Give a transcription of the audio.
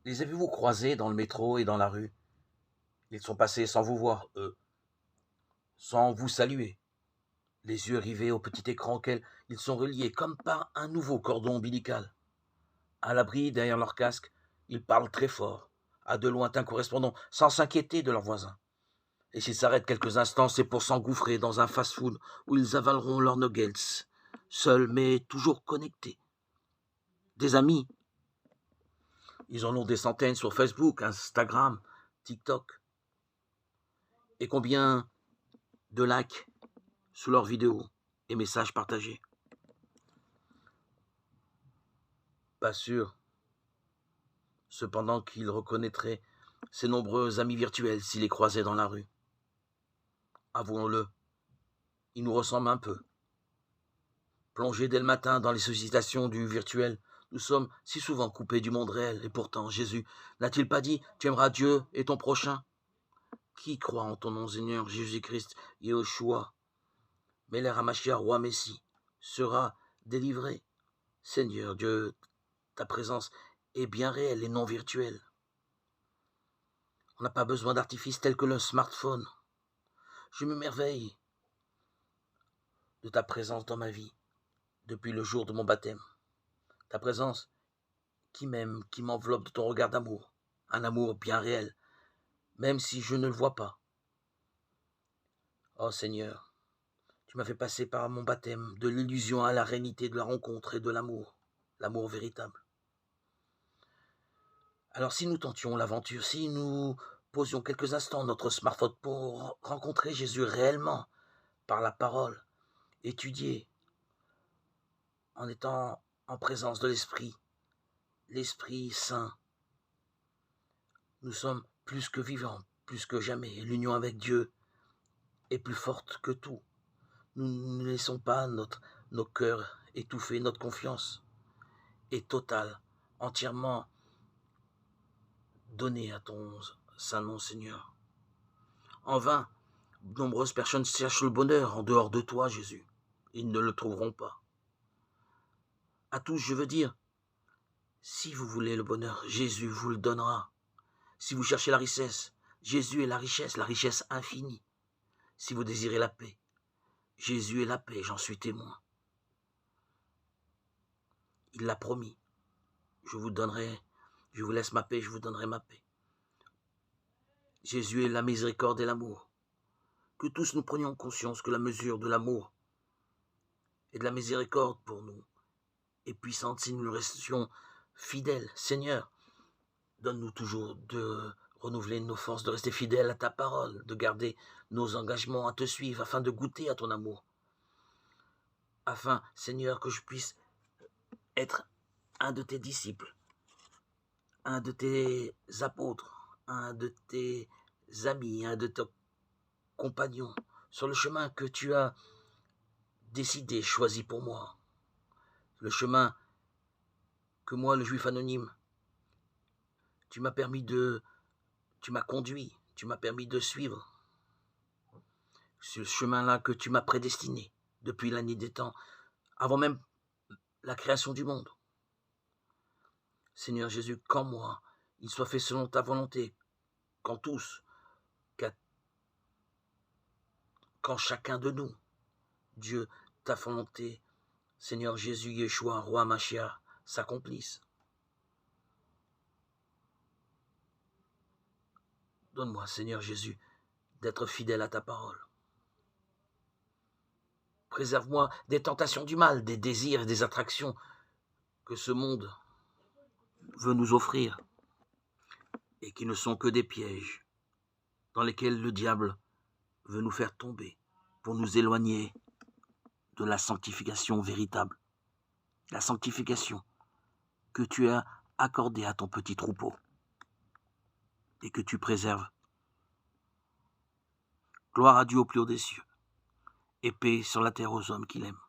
Les avez-vous croisés dans le métro et dans la rue? Ils sont passés sans vous voir, sans vous saluer, les yeux rivés au petit écran auquel ils sont reliés comme par un nouveau cordon ombilical. À l'abri derrière leur casque, ils parlent très fort, à de lointains correspondants, sans s'inquiéter de leurs voisins. Et s'ils s'arrêtent quelques instants, c'est pour s'engouffrer dans un fast-food où ils avaleront leurs nuggets, seuls mais toujours connectés. Des amis, ils en ont des centaines sur Facebook, Instagram, TikTok. Et combien de likes sous leurs vidéos et messages partagés? Pas sûr, cependant, qu'ils reconnaîtraient ses nombreux amis virtuels s'ils les croisaient dans la rue. Avouons-le, ils nous ressemblent un peu. Plongés dès le matin dans les sollicitations du virtuel, nous sommes si souvent coupés du monde réel. Et pourtant, Jésus n'a-t-il pas dit « Tu aimeras Dieu et ton prochain » ? Qui croit en ton nom, Seigneur Jésus-Christ, Yehoshua, Melech HaMashiach, roi Messie, sera délivré. Seigneur Dieu, ta présence est bien réelle et non virtuelle. On n'a pas besoin d'artifices tels que le smartphone. Je m'émerveille de ta présence dans ma vie depuis le jour de mon baptême. Ta présence qui m'aime, qui m'enveloppe de ton regard d'amour. Un amour bien réel, même si je ne le vois pas. Oh Seigneur, tu m'as fait passer par mon baptême de l'illusion à la réalité de la rencontre et de l'amour véritable. Alors si nous tentions l'aventure, si nous posions quelques instants notre smartphone pour rencontrer Jésus réellement par la parole, étudier en étant en présence de l'Esprit Saint, nous sommes plus que vivants, plus que jamais. L'union avec Dieu est plus forte que tout. Nous ne laissons pas nos cœurs étouffer, notre confiance est totale, entièrement donnée à ton saint nom, Seigneur. En vain, nombreuses personnes cherchent le bonheur en dehors de toi, Jésus. Ils ne le trouveront pas. À tous, je veux dire, si vous voulez le bonheur, Jésus vous le donnera. Si vous cherchez la richesse, Jésus est la richesse infinie. Si vous désirez la paix, Jésus est la paix, j'en suis témoin. Il l'a promis. Je vous laisse ma paix, je vous donnerai ma paix. Jésus est la miséricorde et l'amour. Que tous nous prenions conscience que la mesure de l'amour et de la miséricorde pour nous est puissante si nous restions fidèles. Seigneur, donne-nous toujours de renouveler nos forces, de rester fidèles à ta parole, de garder nos engagements à te suivre afin de goûter à ton amour. Afin, Seigneur, que je puisse être un de tes disciples, un de tes apôtres, un de tes amis, un de tes compagnons, sur le chemin que tu as décidé, choisi pour moi. Le chemin que moi, le juif anonyme, tu m'as conduit, tu m'as permis de suivre. Ce chemin-là que tu m'as prédestiné depuis la nuit des temps, avant même la création du monde. Seigneur Jésus, qu'en moi, il soit fait selon ta volonté, qu'en chacun de nous, Dieu, ta volonté, Seigneur Jésus, Yeshua, roi Mashiach, s'accomplisse. Donne-moi, Seigneur Jésus, d'être fidèle à ta parole. Préserve-moi des tentations du mal, des désirs et des attractions que ce monde veut nous offrir et qui ne sont que des pièges dans lesquels le diable veut nous faire tomber pour nous éloigner de la sanctification véritable, la sanctification que tu as accordée à ton petit troupeau et que tu préserves. Gloire à Dieu au plus haut des cieux et paix sur la terre aux hommes qu'il aime.